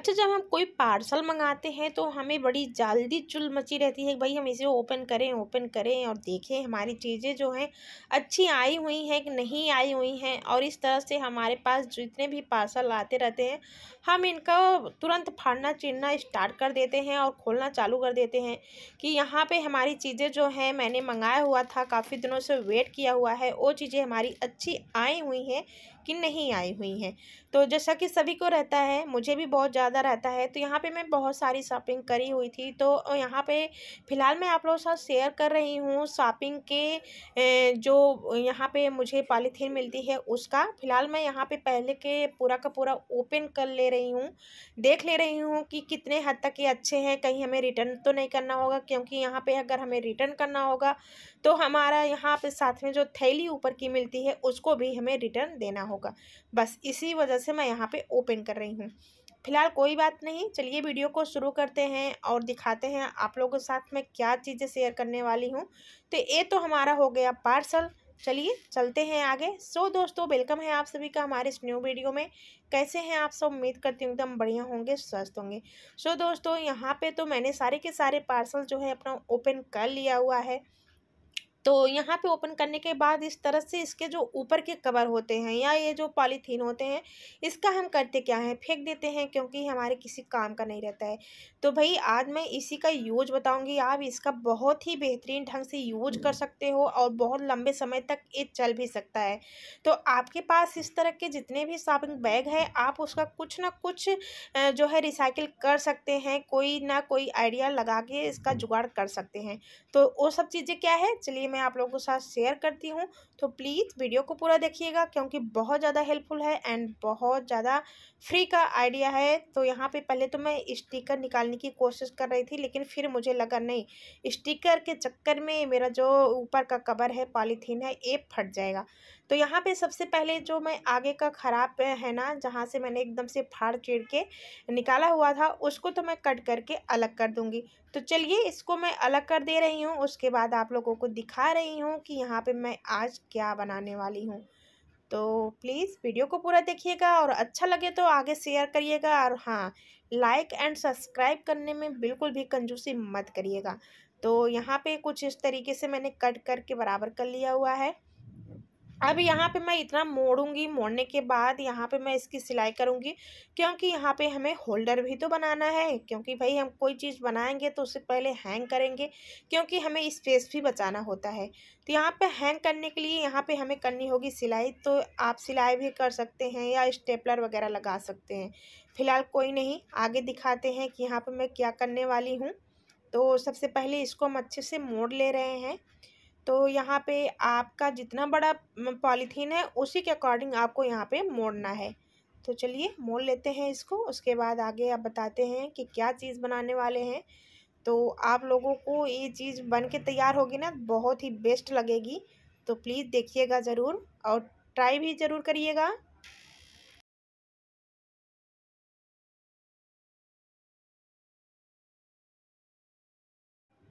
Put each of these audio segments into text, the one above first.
अच्छा, जब हम कोई पार्सल मंगाते हैं तो हमें बड़ी जल्दी चुल मची रहती है, भाई हम इसे ओपन करें और देखें हमारी चीज़ें जो हैं अच्छी आई हुई हैं कि नहीं आई हुई हैं। और इस तरह से हमारे पास जितने भी पार्सल आते रहते हैं, हम इनका तुरंत फाड़ना चीरना स्टार्ट कर देते हैं और खोलना चालू कर देते हैं कि यहाँ पे हमारी चीज़ें जो हैं मैंने मंगाया हुआ था, काफ़ी दिनों से वेट किया हुआ है, वो चीज़ें हमारी अच्छी आई हुई हैं कि नहीं आई हुई हैं। तो जैसा कि सभी को रहता है, मुझे भी बहुत ज़्यादा रहता है। तो यहाँ पे मैं बहुत सारी शॉपिंग करी हुई थी, तो यहाँ पे फ़िलहाल मैं आप लोगों के साथ शेयर कर रही हूँ शॉपिंग के जो यहाँ पे मुझे पॉलीथीन मिलती है उसका। फ़िलहाल मैं यहाँ पे पहले के पूरा का पूरा ओपन कर ले रही हूँ, देख ले रही हूँ कि कितने हद तक ये अच्छे हैं, कहीं हमें रिटर्न तो नहीं करना होगा, क्योंकि यहाँ पे अगर हमें रिटर्न करना होगा तो हमारा यहाँ पे साथ में जो थैली ऊपर की मिलती है उसको भी हमें रिटर्न देना होगा। बस इसी वजह से मैं यहाँ पे ओपन कर रही हूँ। फिलहाल कोई बात नहीं, चलिए वीडियो को शुरू करते हैं और दिखाते हैं आप लोगों के साथ मैं क्या चीज़ें शेयर करने वाली हूँ। तो ये तो हमारा हो गया पार्सल, चलिए चलते हैं आगे। सो दोस्तों, वेलकम है आप सभी का हमारे इस न्यू वीडियो में। कैसे हैं आप सब? उम्मीद करती हूँ एकदम बढ़िया होंगे, स्वस्थ होंगे। सो दोस्तों, यहाँ पे तो मैंने सारे के सारे पार्सल जो है अपना ओपन कर लिया हुआ है। तो यहाँ पे ओपन करने के बाद इस तरह से इसके जो ऊपर के कवर होते हैं या ये जो पॉलीथीन होते हैं, इसका हम करते क्या हैं, फेंक देते हैं, क्योंकि हमारे किसी काम का नहीं रहता है। तो भाई आज मैं इसी का यूज बताऊंगी, आप इसका बहुत ही बेहतरीन ढंग से यूज कर सकते हो और बहुत लंबे समय तक ये चल भी सकता है। तो आपके पास इस तरह के जितने भी शॉपिंग बैग है, आप उसका कुछ ना कुछ जो है रिसाइकिल कर सकते हैं, कोई ना कोई आइडिया लगा के इसका जुगाड़ कर सकते हैं। तो वो सब चीज़ें क्या है, चलिए मैं आप लोगों के साथ शेयर करती हूँ। तो प्लीज़ वीडियो को पूरा देखिएगा, क्योंकि बहुत ज़्यादा हेल्पफुल है एंड बहुत ज़्यादा फ्री का आइडिया है। तो यहाँ पे पहले तो मैं स्टिकर निकालने की कोशिश कर रही थी, लेकिन फिर मुझे लगा नहीं, स्टिकर के चक्कर में मेरा जो ऊपर का कवर है, पॉलीथीन है, ये फट जाएगा। तो यहाँ पे सबसे पहले जो मैं आगे का ख़राब है ना, जहाँ से मैंने एकदम से फाड़ चीर के निकाला हुआ था, उसको तो मैं कट करके अलग कर दूँगी। तो चलिए इसको मैं अलग कर दे रही हूँ, उसके बाद आप लोगों को दिखा रही हूँ कि यहाँ पे मैं आज क्या बनाने वाली हूँ। तो प्लीज़ वीडियो को पूरा देखिएगा और अच्छा लगे तो आगे शेयर करिएगा, और हाँ, लाइक एंड सब्सक्राइब करने में बिल्कुल भी कंजूसी मत करिएगा। तो यहाँ पे कुछ इस तरीके से मैंने कट करके बराबर कर लिया हुआ है। अब यहाँ पे मैं इतना मोड़ूंगी, मोड़ने के बाद यहाँ पे मैं इसकी सिलाई करूँगी, क्योंकि यहाँ पे हमें होल्डर भी तो बनाना है, क्योंकि भाई हम कोई चीज़ बनाएंगे तो उससे पहले हैंग करेंगे, क्योंकि हमें स्पेस भी बचाना होता है। तो यहाँ पे हैंग करने के लिए यहाँ पे हमें करनी होगी सिलाई। तो आप सिलाई भी कर सकते हैं या स्टेपलर वगैरह लगा सकते हैं। फिलहाल कोई नहीं, आगे दिखाते हैं कि यहाँ पर मैं क्या करने वाली हूँ। तो सबसे पहले इसको हम अच्छे से मोड़ ले रहे हैं। तो यहाँ पे आपका जितना बड़ा पॉलीथीन है उसी के अकॉर्डिंग आपको यहाँ पे मोड़ना है। तो चलिए मोड़ लेते हैं इसको, उसके बाद आगे आप बताते हैं कि क्या चीज़ बनाने वाले हैं। तो आप लोगों को ये चीज़ बन के तैयार होगी ना, बहुत ही बेस्ट लगेगी। तो प्लीज़ देखिएगा ज़रूर और ट्राई भी ज़रूर करिएगा।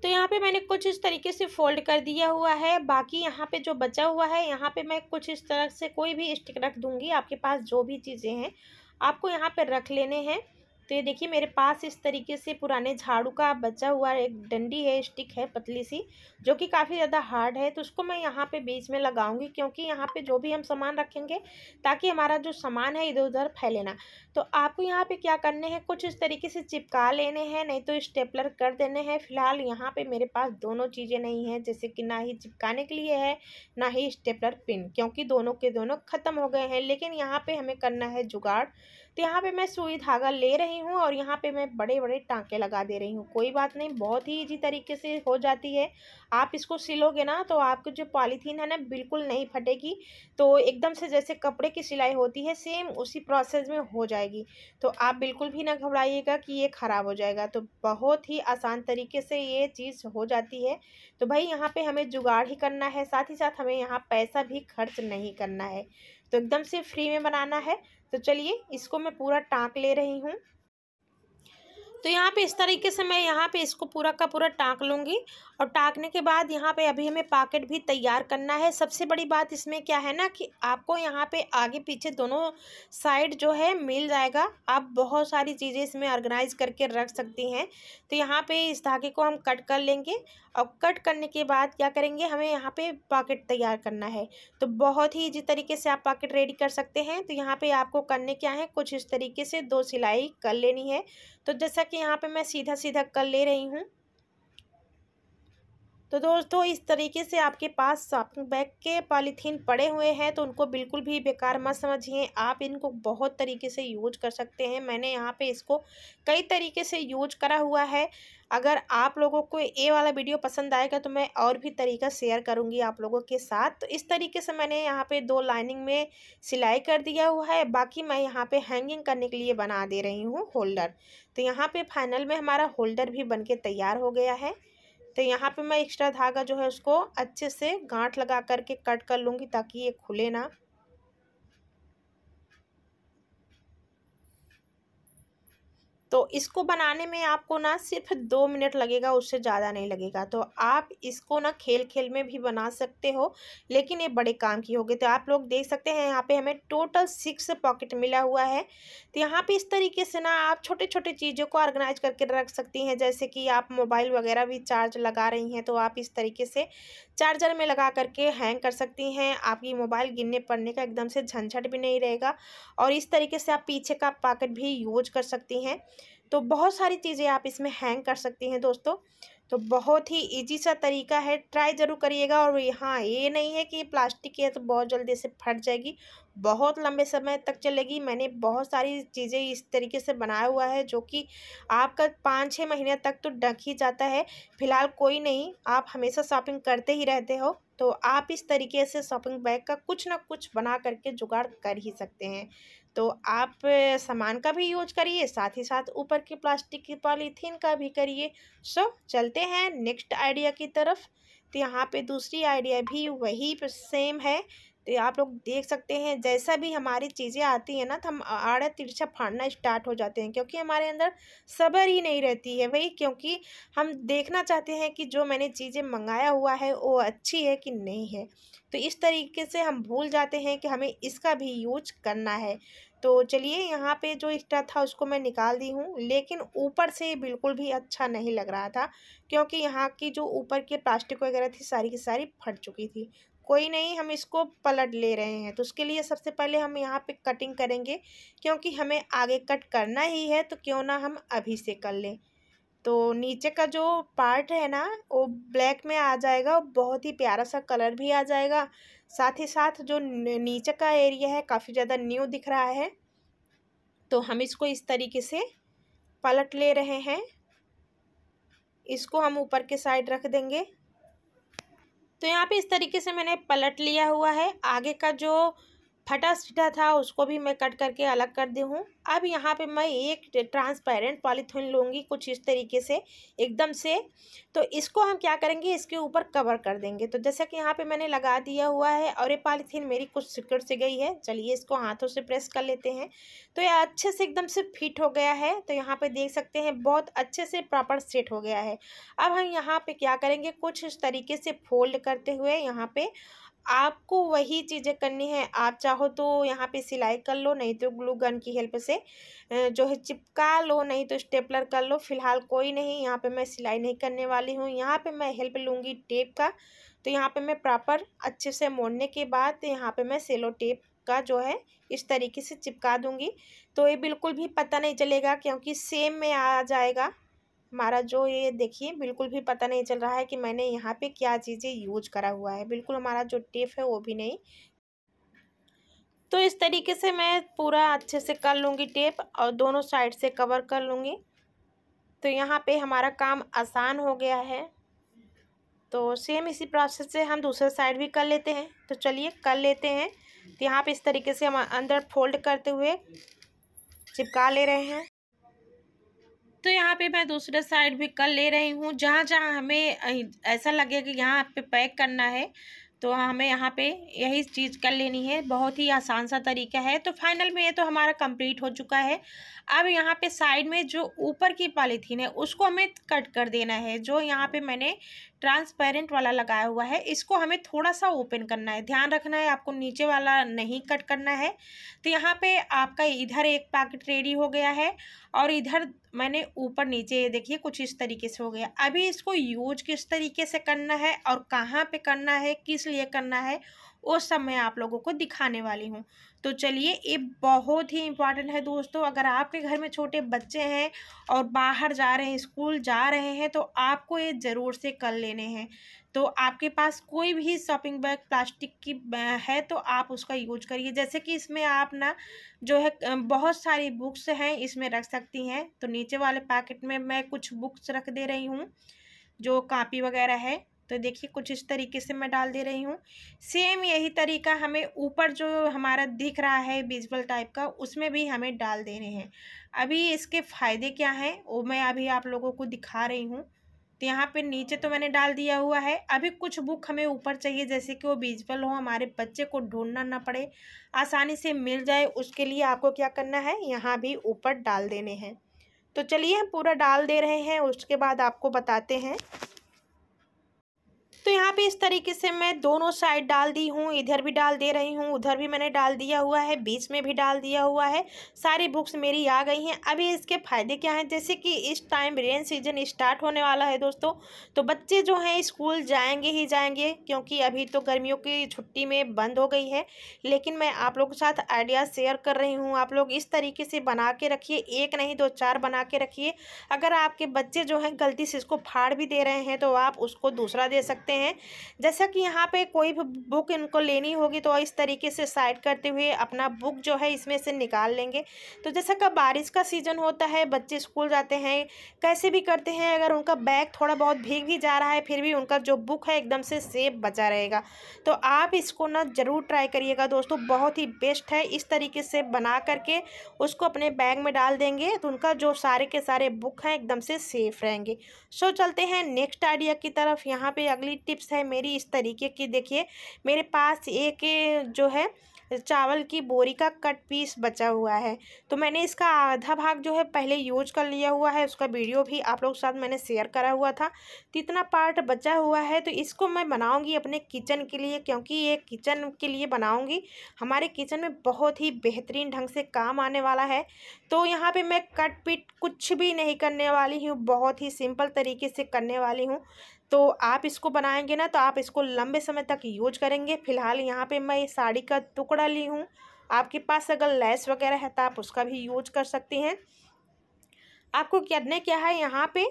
तो यहाँ पे मैंने कुछ इस तरीके से फ़ोल्ड कर दिया हुआ है। बाकी यहाँ पे जो बचा हुआ है, यहाँ पे मैं कुछ इस तरह से कोई भी स्टिक रख दूँगी। आपके पास जो भी चीज़ें हैं आपको यहाँ पे रख लेने हैं। तो ये देखिए मेरे पास इस तरीके से पुराने झाड़ू का बचा हुआ एक डंडी है, स्टिक है पतली सी, जो कि काफ़ी ज़्यादा हार्ड है। तो उसको मैं यहाँ पे बीच में लगाऊंगी, क्योंकि यहाँ पे जो भी हम सामान रखेंगे, ताकि हमारा जो सामान है इधर उधर फैले ना। तो आपको यहाँ पे क्या करने हैं, कुछ इस तरीके से चिपका लेने हैं, नहीं तो स्टेपलर कर देने हैं। फिलहाल यहाँ पे मेरे पास दोनों चीज़ें नहीं हैं, जैसे कि ना ही चिपकाने के लिए है, ना ही स्टेपलर पिन, क्योंकि दोनों के दोनों ख़त्म हो गए हैं। लेकिन यहाँ पे हमें करना है जुगाड़। तो यहाँ पे मैं सुई धागा ले रही हूँ और यहाँ पे मैं बड़े बड़े टाँके लगा दे रही हूँ। कोई बात नहीं, बहुत ही ईजी तरीके से हो जाती है। आप इसको सिलोगे ना तो आपकी जो पॉलीथीन है ना, बिल्कुल नहीं फटेगी। तो एकदम से जैसे कपड़े की सिलाई होती है, सेम उसी प्रोसेस में हो जाएगी। तो आप बिल्कुल भी ना घबराइएगा कि ये ख़राब हो जाएगा। तो बहुत ही आसान तरीके से ये चीज़ हो जाती है। तो भाई यहाँ पे हमें जुगाड़ ही करना है, साथ ही साथ हमें यहाँ पैसा भी खर्च नहीं करना है। तो एकदम से फ्री में बनाना है। तो चलिए इसको मैं पूरा टाँक ले रही हूँ। तो यहाँ पे इस तरीके से मैं यहाँ पे इसको पूरा का पूरा टाँक लूँगी और टाँकने के बाद यहाँ पे अभी हमें पॉकेट भी तैयार करना है। सबसे बड़ी बात इसमें क्या है ना कि आपको यहाँ पे आगे पीछे दोनों साइड जो है मिल जाएगा। आप बहुत सारी चीज़ें इसमें ऑर्गेनाइज करके रख सकती हैं। तो यहाँ पे इस धागे को हम कट कर लेंगे और कट करने के बाद क्या करेंगे, हमें यहाँ पे पॉकेट तैयार करना है। तो बहुत ही ईजी तरीके से आप पॉकेट रेडी कर सकते हैं। तो यहाँ पे आपको करने क्या है, कुछ इस तरीके से 2 सिलाई कर लेनी है। तो जैसा कि यहाँ पे मैं सीधा सीधा कर ले रही हूँ। तो दोस्तों इस तरीके से आपके पास शॉपिंग बैग के पॉलीथीन पड़े हुए हैं तो उनको बिल्कुल भी बेकार मत समझिए। आप इनको बहुत तरीके से यूज कर सकते हैं। मैंने यहाँ पे इसको कई तरीके से यूज करा हुआ है। अगर आप लोगों को ये वाला वीडियो पसंद आएगा तो मैं और भी तरीका शेयर करूँगी आप लोगों के साथ। तो इस तरीके से मैंने यहाँ पे 2 लाइनिंग में सिलाई कर दिया हुआ है। बाकी मैं यहाँ पे हैंगिंग करने के लिए बना दे रही हूँ होल्डर। तो यहाँ पे फाइनल में हमारा होल्डर भी बन के तैयार हो गया है। तो यहाँ पे मैं एक्स्ट्रा धागा जो है उसको अच्छे से गांठ लगा करके कट कर लूँगी ताकि ये खुले ना। तो इसको बनाने में आपको ना सिर्फ 2 मिनट लगेगा, उससे ज़्यादा नहीं लगेगा। तो आप इसको ना खेल खेल में भी बना सकते हो, लेकिन ये बड़े काम की होगी। तो आप लोग देख सकते हैं यहाँ पे हमें टोटल 6 पॉकेट मिला हुआ है। तो यहाँ पे इस तरीके से ना आप छोटे छोटे चीज़ों को ऑर्गेनाइज करके रख सकती हैं। जैसे कि आप मोबाइल वगैरह भी चार्ज लगा रही हैं तो आप इस तरीके से चार्जर में लगा करके हैंग कर सकती हैं। आपकी मोबाइल गिरने पड़ने का एकदम से झंझट भी नहीं रहेगा। और इस तरीके से आप पीछे का पॉकेट भी यूज कर सकती हैं। तो बहुत सारी चीज़ें आप इसमें हैंग कर सकती हैं दोस्तों। तो बहुत ही इजी सा तरीका है, ट्राई ज़रूर करिएगा। और हाँ, ये नहीं है कि ये प्लास्टिक की है तो बहुत जल्दी से फट जाएगी, बहुत लंबे समय तक चलेगी। मैंने बहुत सारी चीज़ें इस तरीके से बनाया हुआ है जो कि आपका 5-6 महीने तक तो ढक ही जाता है। फिलहाल कोई नहीं, आप हमेशा शॉपिंग करते ही रहते हो तो आप इस तरीके से शॉपिंग बैग का कुछ ना कुछ बना करके जुगाड़ कर ही सकते हैं। तो आप सामान का भी यूज करिए, साथ ही साथ ऊपर की प्लास्टिक की पॉलीथीन का भी करिए। सो चलते हैं नेक्स्ट आइडिया की तरफ। तो यहाँ पे दूसरी आइडिया भी वही सेम है। तो आप लोग देख सकते हैं जैसा भी हमारी चीज़ें आती हैं ना तो हम आड़ा तिरछा फाड़ना स्टार्ट हो जाते हैं, क्योंकि हमारे अंदर सब्र ही नहीं रहती है। वही क्योंकि हम देखना चाहते हैं कि जो मैंने चीज़ें मंगाया हुआ है वो अच्छी है कि नहीं है। तो इस तरीके से हम भूल जाते हैं कि हमें इसका भी यूज करना है। तो चलिए यहाँ पे जो एक्स्ट्रा था उसको मैं निकाल दी हूँ, लेकिन ऊपर से बिल्कुल भी अच्छा नहीं लग रहा था क्योंकि यहाँ की जो ऊपर की प्लास्टिक वगैरह थी सारी की सारी फट चुकी थी। कोई नहीं, हम इसको पलट ले रहे हैं। तो उसके लिए सबसे पहले हम यहाँ पे कटिंग करेंगे, क्योंकि हमें आगे कट करना ही है तो क्यों ना हम अभी से कर लें। तो नीचे का जो पार्ट है ना वो ब्लैक में आ जाएगा, बहुत ही प्यारा सा कलर भी आ जाएगा। साथ ही साथ जो नीचे का एरिया है काफ़ी ज़्यादा न्यू दिख रहा है। तो हम इसको इस तरीके से पलट ले रहे हैं, इसको हम ऊपर के साइड रख देंगे। तो यहाँ पे इस तरीके से मैंने पलट लिया हुआ है। आगे का जो फटा सीधा था उसको भी मैं कट करके अलग कर दी हूँ। अब यहाँ पे मैं एक ट्रांसपेरेंट पॉलीथीन लूँगी कुछ इस तरीके से एकदम से। तो इसको हम क्या करेंगे, इसके ऊपर कवर कर देंगे। तो जैसा कि यहाँ पे मैंने लगा दिया हुआ है और ये पॉलीथीन मेरी कुछ सिकुड़ से गई है। चलिए इसको हाथों से प्रेस कर लेते हैं। तो ये अच्छे से एकदम से फिट हो गया है। तो यहाँ पे देख सकते हैं बहुत अच्छे से प्रॉपर सेट हो गया है। अब हम यहाँ पे क्या करेंगे, कुछ इस तरीके से फोल्ड करते हुए यहाँ पे आपको वही चीज़ें करनी है। आप चाहो तो यहाँ पे सिलाई कर लो, नहीं तो ग्लू गन की हेल्प से जो है चिपका लो, नहीं तो स्टेपलर कर लो। फिलहाल कोई नहीं, यहाँ पे मैं सिलाई नहीं करने वाली हूँ। यहाँ पे मैं हेल्प लूँगी टेप का। तो यहाँ पे मैं प्रॉपर अच्छे से मोड़ने के बाद यहाँ पे मैं सेलो टेप का जो है इस तरीके से चिपका दूँगी। तो ये बिल्कुल भी पता नहीं चलेगा क्योंकि सेम में आ जाएगा हमारा। जो ये देखिए बिल्कुल भी पता नहीं चल रहा है कि मैंने यहाँ पे क्या चीज़ें यूज करा हुआ है। बिल्कुल हमारा जो टेप है वो भी नहीं। तो इस तरीके से मैं पूरा अच्छे से कर लूँगी टेप और दोनों साइड से कवर कर लूँगी। तो यहाँ पे हमारा काम आसान हो गया है। तो सेम इसी प्रोसेस से हम दूसरे साइड भी कर लेते हैं। तो चलिए कर लेते हैं। तो यहाँ पे इस तरीके से हम अंदर फोल्ड करते हुए चिपका ले रहे हैं। तो यहाँ पे मैं दूसरे साइड भी कर ले रही हूँ। जहाँ जहाँ हमें ऐसा लगे कि यहाँ पे पैक करना है तो हमें यहाँ पे यही चीज़ कर लेनी है, बहुत ही आसान सा तरीका है। तो फाइनल में ये तो हमारा कंप्लीट हो चुका है। अब यहाँ पे साइड में जो ऊपर की पॉलीथीन है उसको हमें कट कर देना है। जो यहाँ पे मैंने ट्रांसपेरेंट वाला लगाया हुआ है इसको हमें थोड़ा सा ओपन करना है। ध्यान रखना है आपको नीचे वाला नहीं कट करना है। तो यहाँ पे आपका इधर एक पैकेट रेडी हो गया है और इधर मैंने ऊपर नीचे देखिए कुछ इस तरीके से हो गया। अभी इसको यूज किस तरीके से करना है और कहाँ पे करना है, किस लिए करना है, वो सब मैं आप लोगों को दिखाने वाली हूँ। तो चलिए, ये बहुत ही इम्पॉर्टेंट है दोस्तों। अगर आपके घर में छोटे बच्चे हैं और बाहर जा रहे हैं, स्कूल जा रहे हैं, तो आपको ये ज़रूर से कर लेने हैं। तो आपके पास कोई भी शॉपिंग बैग प्लास्टिक की है तो आप उसका यूज करिए। जैसे कि इसमें आप ना जो है बहुत सारी बुक्स हैं इसमें रख सकती हैं। तो नीचे वाले पैकेट में मैं कुछ बुक्स रख दे रही हूँ, जो कॉपी वगैरह है। तो देखिए कुछ इस तरीके से मैं डाल दे रही हूँ। सेम यही तरीका हमें ऊपर जो हमारा दिख रहा है विजुअल टाइप का, उसमें भी हमें डाल देने हैं। अभी इसके फ़ायदे क्या हैं वो मैं अभी आप लोगों को दिखा रही हूँ। तो यहाँ पे नीचे तो मैंने डाल दिया हुआ है। अभी कुछ बुक हमें ऊपर चाहिए, जैसे कि वो विजुअल हो, हमारे बच्चे को ढूंढना ना पड़े, आसानी से मिल जाए। उसके लिए आपको क्या करना है, यहाँ भी ऊपर डाल देने हैं। तो चलिए हम पूरा डाल दे रहे हैं, उसके बाद आपको बताते हैं। तो यहाँ पे इस तरीके से मैं दोनों साइड डाल दी हूँ, इधर भी डाल दे रही हूँ, उधर भी मैंने डाल दिया हुआ है, बीच में भी डाल दिया हुआ है। सारी बुक्स मेरी आ गई हैं। अभी इसके फ़ायदे क्या हैं, जैसे कि इस टाइम रेन सीजन स्टार्ट होने वाला है दोस्तों, तो बच्चे जो हैं स्कूल जाएंगे ही जाएंगे, क्योंकि अभी तो गर्मियों की छुट्टी में बंद हो गई है। लेकिन मैं आप लोगों के साथ आइडिया शेयर कर रही हूँ। आप लोग इस तरीके से बना के रखिए, एक नहीं 2-4 बना के रखिए। अगर आपके बच्चे जो हैं गलती से इसको फाड़ भी दे रहे हैं तो आप उसको दूसरा दे सकते हैं। जैसा कि यहाँ पे कोई भी बुक इनको लेनी होगी तो इस तरीके से साइड करते हुए अपना बुक जो है इसमें से निकाल लेंगे। तो जैसा कि बारिश का सीज़न होता है, बच्चे स्कूल जाते हैं, कैसे भी करते हैं, अगर उनका बैग थोड़ा बहुत भीग भी जा रहा है फिर भी उनका जो बुक है एकदम से सेफ बचा रहेगा। तो आप इसको ना ज़रूर ट्राई करिएगा दोस्तों, बहुत ही बेस्ट है। इस तरीके से बना करके उसको अपने बैग में डाल देंगे तो उनका जो सारे के सारे बुक हैं एकदम से सेफ रहेंगे। सो चलते हैं नेक्स्ट आइडिया की तरफ। यहाँ पे अगली टिप्स है मेरी इस तरीके की। देखिए मेरे पास एक जो है चावल की बोरी का कट पीस बचा हुआ है, तो मैंने इसका आधा भाग जो है पहले यूज कर लिया हुआ है। उसका वीडियो भी आप लोग के साथ मैंने शेयर करा हुआ था। तो इतना पार्ट बचा हुआ है, तो इसको मैं बनाऊंगी अपने किचन के लिए, क्योंकि ये किचन के लिए बनाऊंगी। हमारे किचन में बहुत ही बेहतरीन ढंग से काम आने वाला है। तो यहाँ पे मैं कट पीट कुछ भी नहीं करने वाली हूँ, बहुत ही सिंपल तरीके से करने वाली हूँ। तो आप इसको बनाएंगे ना तो आप इसको लंबे समय तक यूज करेंगे। फिलहाल यहाँ पे मैं साड़ी का टुकड़ा ली हूँ, आपके पास अगर लेस वगैरह है तो आप उसका भी यूज कर सकती हैं। आपको करने क्या है, यहाँ पे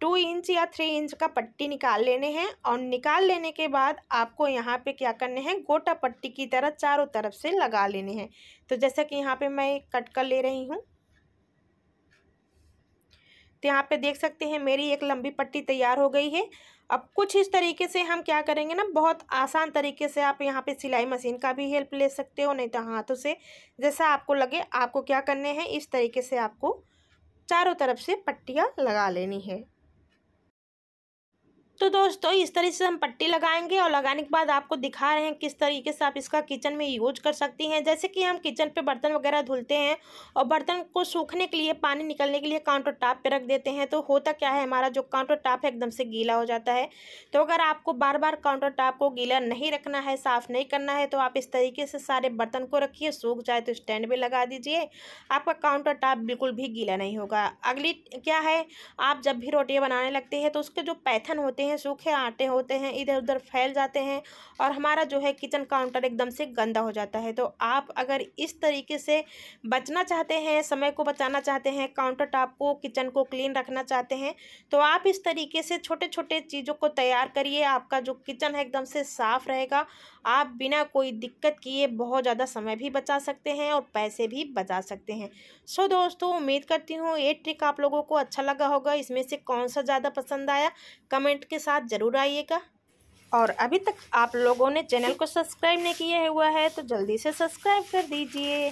2 इंच या 3 इंच का पट्टी निकाल लेने हैं और निकाल लेने के बाद आपको यहाँ पे क्या करने हैं, गोटा पट्टी की तरह चारों तरफ से लगा लेने हैं। तो जैसा कि यहाँ पे मैं कट कर ले रही हूँ, तो यहाँ पे देख सकते हैं मेरी एक लंबी पट्टी तैयार हो गई है। अब कुछ इस तरीके से हम क्या करेंगे ना, बहुत आसान तरीके से आप यहाँ पे सिलाई मशीन का भी हेल्प ले सकते हो, नहीं तो हाथों से, जैसा आपको लगे। आपको क्या करने हैं, इस तरीके से आपको चारों तरफ से पट्टियाँ लगा लेनी है। तो दोस्तों इस तरीके से हम पट्टी लगाएंगे और लगाने के बाद आपको दिखा रहे हैं किस तरीके से आप इसका किचन में यूज कर सकती हैं। जैसे कि हम किचन पे बर्तन वगैरह धुलते हैं और बर्तन को सूखने के लिए, पानी निकलने के लिए काउंटर टॉप पे रख देते हैं, तो होता क्या है, हमारा जो काउंटर टॉप है एकदम से गीला हो जाता है। तो अगर आपको बार बार काउंटर टॉप को गीला नहीं रखना है, साफ़ नहीं करना है, तो आप इस तरीके से सारे बर्तन को रखिए, सूख जाए तो स्टैंड पर लगा दीजिए, आपका काउंटर टॉप बिल्कुल भी गीला नहीं होगा। अगली क्या है, आप जब भी रोटियाँ बनाने लगते हैं तो उसके जो पैथन होते हैं, सूखे आटे होते हैं, इधर उधर फैल जाते हैं और हमारा जो है किचन काउंटर एकदम से गंदा हो जाता है। तो आप अगर इस तरीके से बचना चाहते हैं, समय को बचाना चाहते हैं, काउंटर टॉप को, किचन को क्लीन रखना चाहते हैं, तो आप इस तरीके से छोटे छोटे चीज़ों को तैयार करिए। आपका जो किचन है एकदम से साफ़ रहेगा। आप बिना कोई दिक्कत किए बहुत ज़्यादा समय भी बचा सकते हैं और पैसे भी बचा सकते हैं। सो दोस्तों उम्मीद करती हूँ ये ट्रिक आप लोगों को अच्छा लगा होगा। इसमें से कौन सा ज़्यादा पसंद आया कमेंट के साथ ज़रूर आइएगा। और अभी तक आप लोगों ने चैनल को सब्सक्राइब नहीं किया हुआ है तो जल्दी से सब्सक्राइब कर दीजिए।